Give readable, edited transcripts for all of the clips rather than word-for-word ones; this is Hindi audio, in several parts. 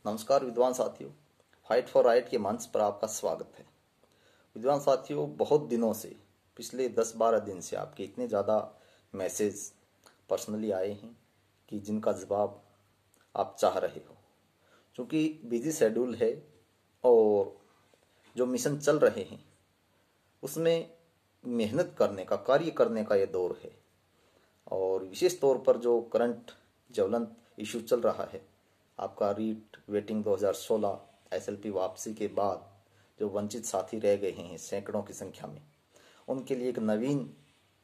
नमस्कार विद्वान साथियों, फाइट फॉर राइट के मंच पर आपका स्वागत है। विद्वान साथियों, बहुत दिनों से पिछले 10-12 दिन से आपके इतने ज़्यादा मैसेज पर्सनली आए हैं कि जिनका जवाब आप चाह रहे हो। क्योंकि बिजी शेड्यूल है और जो मिशन चल रहे हैं उसमें मेहनत करने का, कार्य करने का ये दौर है। और विशेष तौर पर जो करंट ज्वलंत इशू चल रहा है, आपका रीट वेटिंग 2016 एसएलपी वापसी के बाद जो वंचित साथी रह गए हैं सैकड़ों की संख्या में, उनके लिए एक नवीन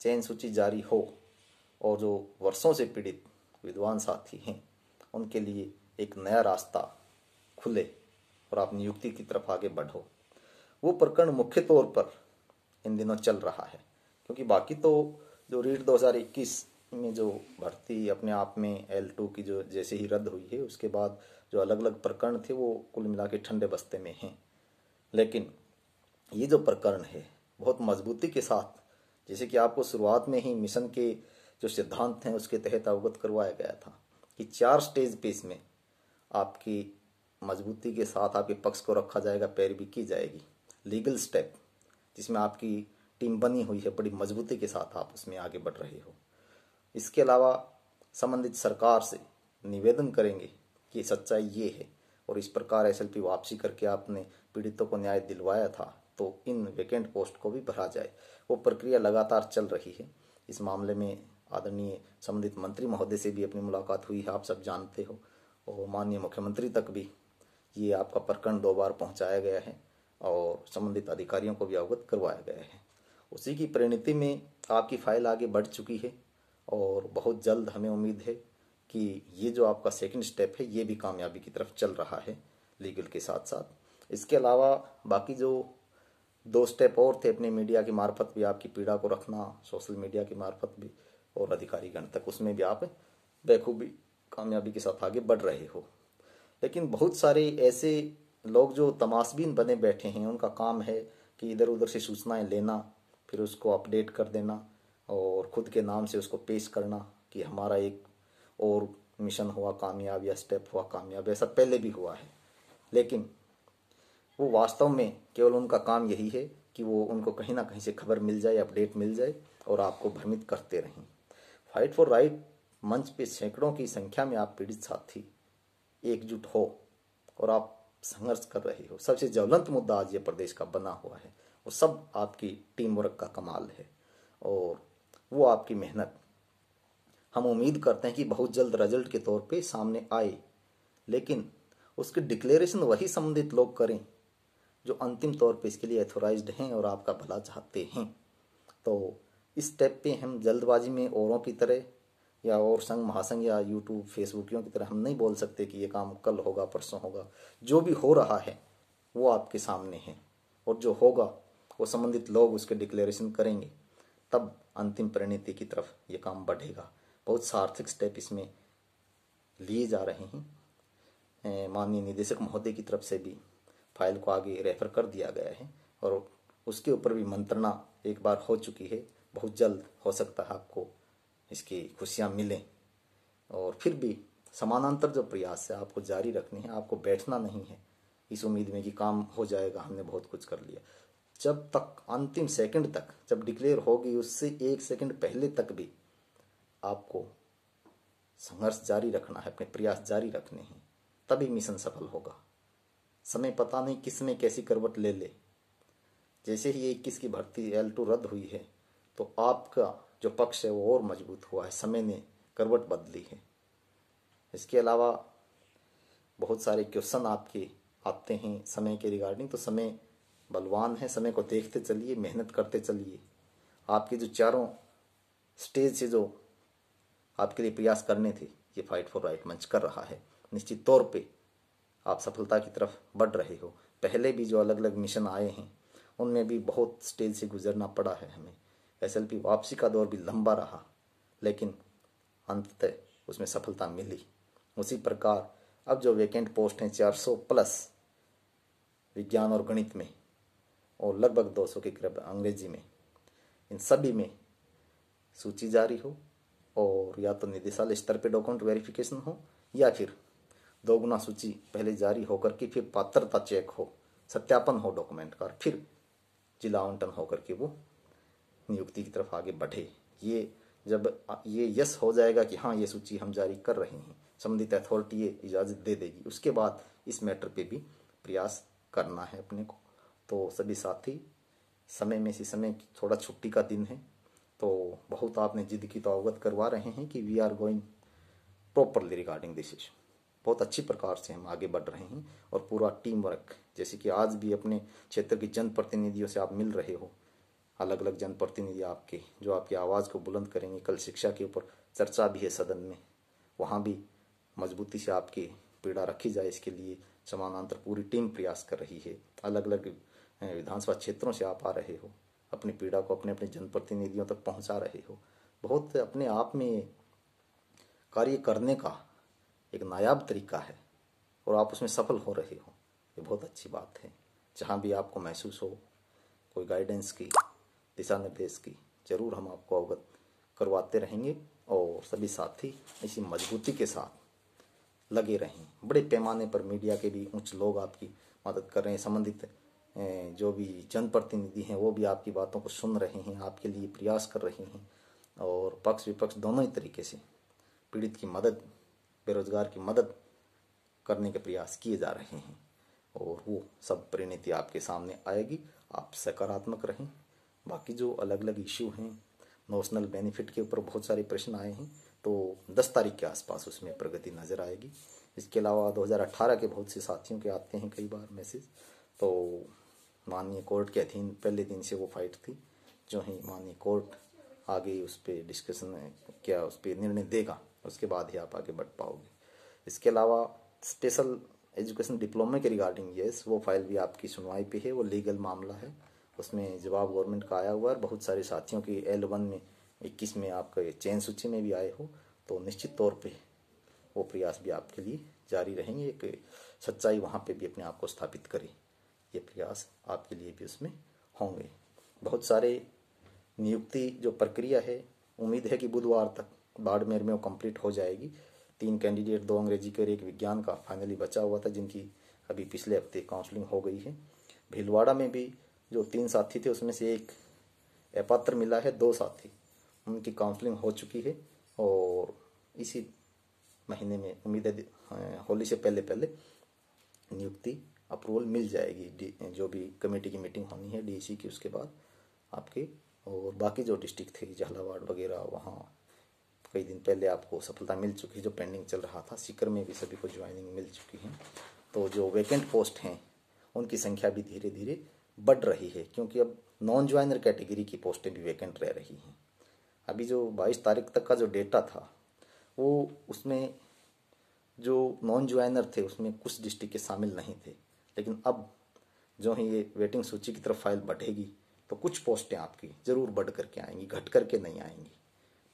चयन सूची जारी हो और जो वर्षों से पीड़ित विद्वान साथी हैं उनके लिए एक नया रास्ता खुले और आप नियुक्ति की तरफ आगे बढ़ो। वो प्रकरण मुख्य तौर पर इन दिनों चल रहा है, क्योंकि बाकी तो जो रीट 2021 में जो भर्ती अपने आप में L2 की जो जैसे ही रद्द हुई है, उसके बाद जो अलग अलग प्रकरण थे वो कुल मिला के ठंडे बस्ते में हैं। लेकिन ये जो प्रकरण है बहुत मजबूती के साथ, जैसे कि आपको शुरुआत में ही मिशन के जो सिद्धांत हैं उसके तहत अवगत करवाया गया था कि 4 स्टेज पे इसमें आपकी मजबूती के साथ आपके पक्ष को रखा जाएगा, पैरवी की जाएगी। लीगल स्टेप जिसमें आपकी टीम बनी हुई है, बड़ी मजबूती के साथ आप उसमें आगे बढ़ रहे हो। इसके अलावा संबंधित सरकार से निवेदन करेंगे कि सच्चाई ये है और इस प्रकार एसएलपी वापसी करके आपने पीड़ितों को न्याय दिलवाया था तो इन वैकेंट पोस्ट को भी भरा जाए। वो प्रक्रिया लगातार चल रही है। इस मामले में आदरणीय संबंधित मंत्री महोदय से भी अपनी मुलाकात हुई है, आप सब जानते हो, और माननीय मुख्यमंत्री तक भी ये आपका प्रकरण 2 बार पहुंचाया गया है और संबंधित अधिकारियों को भी अवगत करवाया गया है। उसी की परिणति में आपकी फाइल आगे बढ़ चुकी है और बहुत जल्द हमें उम्मीद है कि ये जो आपका सेकंड स्टेप है ये भी कामयाबी की तरफ चल रहा है लीगल के साथ साथ। इसके अलावा बाकी जो 2 स्टेप और थे, अपने मीडिया की मार्फत भी आपकी पीड़ा को रखना, सोशल मीडिया की मार्फत भी और अधिकारीगण तक, उसमें भी आप बखूबी कामयाबी के साथ आगे बढ़ रहे हो। लेकिन बहुत सारे ऐसे लोग जो तमाशबीन बने बैठे हैं, उनका काम है कि इधर उधर से सूचनाएं लेना, फिर उसको अपडेट कर देना और खुद के नाम से उसको पेश करना कि हमारा एक और मिशन हुआ कामयाब या स्टेप हुआ कामयाब। ऐसा पहले भी हुआ है, लेकिन वो वास्तव में केवल उनका काम यही है कि वो उनको कहीं ना कहीं से खबर मिल जाए, अपडेट मिल जाए और आपको भ्रमित करते रहें। फाइट फॉर राइट मंच पे सैकड़ों की संख्या में आप पीड़ित साथी एकजुट हो और आप संघर्ष कर रहे हो। सबसे ज्वलंत मुद्दा आज ये प्रदेश का बना हुआ है, वो सब आपकी टीम वर्क का कमाल है और वो आपकी मेहनत। हम उम्मीद करते हैं कि बहुत जल्द रिजल्ट के तौर पे सामने आए, लेकिन उसकी डिक्लेरेशन वही संबंधित लोग करें जो अंतिम तौर पे इसके लिए अथोराइज्ड हैं और आपका भला चाहते हैं। तो इस स्टेप पे हम जल्दबाजी में औरों की तरह या और संघ महासंघ या यूट्यूब फेसबुकियों की तरह हम नहीं बोल सकते कि ये काम कल होगा, परसों होगा। जो भी हो रहा है वो आपके सामने है और जो होगा वो संबंधित लोग उसके डिक्लेरेशन करेंगे, तब अंतिम परिणति की तरफ ये काम बढ़ेगा। बहुत सार्थक स्टेप इसमें लिए जा रहे हैं। माननीय निदेशक महोदय की तरफ से भी फाइल को आगे रेफर कर दिया गया है और उसके ऊपर भी मंत्रणा एक बार हो चुकी है। बहुत जल्द हो सकता है आपको इसकी खुशियाँ मिलें। और फिर भी समानांतर जो प्रयास है आपको जारी रखने हैं, आपको बैठना नहीं है इस उम्मीद में कि काम हो जाएगा, हमने बहुत कुछ कर लिया। जब तक अंतिम सेकंड तक, जब डिक्लेयर होगी उससे 1 सेकंड पहले तक भी आपको संघर्ष जारी रखना है, अपने प्रयास जारी रखने हैं, तभी मिशन सफल होगा। समय पता नहीं किस में कैसी करवट ले ले। जैसे ही 21 की भर्ती L2 रद्द हुई है तो आपका जो पक्ष है वो और मजबूत हुआ है, समय ने करवट बदली है। इसके अलावा बहुत सारे क्वेश्चन आपके आते हैं समय के रिगार्डिंग, तो समय बलवान है, समय को देखते चलिए, मेहनत करते चलिए। आपके जो चारों स्टेज से जो आपके लिए प्रयास करने थे, ये फाइट फॉर राइट मंच कर रहा है। निश्चित तौर पे आप सफलता की तरफ बढ़ रहे हो। पहले भी जो अलग अलग मिशन आए हैं उनमें भी बहुत स्टेज से गुजरना पड़ा है हमें। एसएलपी वापसी का दौर भी लंबा रहा, लेकिन अंततः उसमें सफलता मिली। उसी प्रकार अब जो वैकेंट पोस्ट हैं 400 प्लस विज्ञान और गणित में और लगभग 200 के करीब अंग्रेजी में, इन सभी में सूची जारी हो और या तो निदेशालय स्तर पे डॉक्यूमेंट वेरिफिकेशन हो या फिर दोगुना सूची पहले जारी होकर के फिर पात्रता चेक हो, सत्यापन हो डॉक्यूमेंट का, फिर जिला आवंटन होकर के वो नियुक्ति की तरफ आगे बढ़े। ये जब ये यस हो जाएगा कि हाँ ये सूची हम जारी कर रहे हैं, संबंधित अथॉरिटी ये इजाज़त दे देगी, उसके बाद इस मैटर पे भी प्रयास करना है अपने को। तो सभी साथी, समय में से समय थोड़ा छुट्टी का दिन है, तो बहुत आपने जिद की तो अवगत करवा रहे हैं कि we are going properly regarding this issue. बहुत अच्छी प्रकार से हम आगे बढ़ रहे हैं और पूरा टीम वर्क, जैसे कि आज भी अपने क्षेत्र के जनप्रतिनिधियों से आप मिल रहे हो, अलग अलग जनप्रतिनिधि आपके जो आपकी आवाज़ को बुलंद करेंगे। कल शिक्षा के ऊपर चर्चा भी है सदन में, वहाँ भी मजबूती से आपकी पीड़ा रखी जाए, इसके लिए समानांतर पूरी टीम प्रयास कर रही है। अलग अलग विधानसभा क्षेत्रों से आप आ रहे हो, अपनी पीड़ा को अपने अपने जनप्रतिनिधियों तक पहुँचा रहे हो। बहुत अपने आप में कार्य करने का एक नायाब तरीका है और आप उसमें सफल हो रहे हो, ये बहुत अच्छी बात है। जहाँ भी आपको महसूस हो कोई गाइडेंस की, दिशा निर्देश की, जरूर हम आपको अवगत करवाते रहेंगे और सभी साथी इसी मजबूती के साथ लगे रहें। बड़े पैमाने पर मीडिया के भी उच्च लोग आपकी मदद कर रहे हैं, संबंधित जो भी जनप्रतिनिधि हैं वो भी आपकी बातों को सुन रहे हैं, आपके लिए प्रयास कर रहे हैं और पक्ष विपक्ष दोनों ही तरीके से पीड़ित की मदद, बेरोजगार की मदद करने के प्रयास किए जा रहे हैं और वो सब परिणति आपके सामने आएगी। आप सकारात्मक रहें। बाकी जो अलग अलग इश्यू हैं, नोशनल बेनिफिट के ऊपर बहुत सारे प्रश्न आए हैं, तो 10 तारीख के आसपास उसमें प्रगति नज़र आएगी। इसके अलावा 2018 के बहुत से साथियों के आते हैं कई बार मैसेज, तो माननीय कोर्ट के अधीन पहले दिन से वो फाइट थी। जो ही माननीय कोर्ट आगे उस पर डिस्कशन क्या उस पर निर्णय देगा, उसके बाद ही आप आगे बढ़ पाओगे। इसके अलावा स्पेशल एजुकेशन डिप्लोमा के रिगार्डिंग यस, वो फाइल भी आपकी सुनवाई पे है, वो लीगल मामला है, उसमें जवाब गवर्नमेंट का आया हुआ है। बहुत सारे साथियों की L1 में 21 में आपका चयन सूची में भी आए हो, तो निश्चित तौर पे वो प्रयास भी आपके लिए जारी रहेंगे। एक सच्चाई वहाँ पे भी अपने आप को स्थापित करे, ये प्रयास आपके लिए भी उसमें होंगे। बहुत सारे नियुक्ति जो प्रक्रिया है, उम्मीद है कि बुधवार तक बाड़मेर में वो कंप्लीट हो जाएगी। 3 कैंडिडेट, 2 अंग्रेजी के और 1 विज्ञान का फाइनली बचा हुआ था, जिनकी अभी पिछले हफ्ते काउंसलिंग हो गई है। भीलवाड़ा में भी जो 3 साथी थे उसमें से 1 अपात्र मिला है, 2 साथी उनकी काउंसलिंग हो चुकी है और इसी महीने में उम्मीद है होली से पहले पहले नियुक्ति अप्रूवल मिल जाएगी। जो भी कमेटी की मीटिंग होनी है DEC की, उसके बाद आपके। और बाकी जो डिस्ट्रिक्ट थे झालावाड़ वगैरह, वहाँ कई दिन पहले आपको सफलता मिल चुकी है, जो पेंडिंग चल रहा था। सीकर में भी सभी को ज्वाइनिंग मिल चुकी है। तो जो वैकेंट पोस्ट हैं उनकी संख्या भी धीरे धीरे बढ़ रही है, क्योंकि अब नॉन ज्वाइनर कैटेगरी की पोस्टें भी वैकेंट रह रही हैं। अभी जो 22 तारीख तक का जो डेटा था, वो उसमें जो नॉन ज्वाइनर थे उसमें कुछ डिस्ट्रिक्ट के शामिल नहीं थे, लेकिन अब जो ही ये वेटिंग सूची की तरफ फाइल बढ़ेगी तो कुछ पोस्टें आपकी जरूर बढ़ करके आएंगी, घट करके नहीं आएंगी।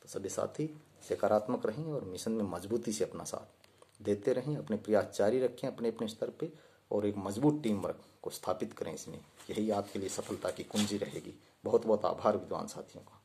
तो सभी साथी सकारात्मक रहें और मिशन में मजबूती से अपना साथ देते रहें, अपने प्रयास जारी रखें अपने अपने स्तर पे और एक मजबूत टीम वर्क को स्थापित करें। इसमें यही आपके लिए सफलता की कुंजी रहेगी। बहुत बहुत आभार विद्वान साथियों का।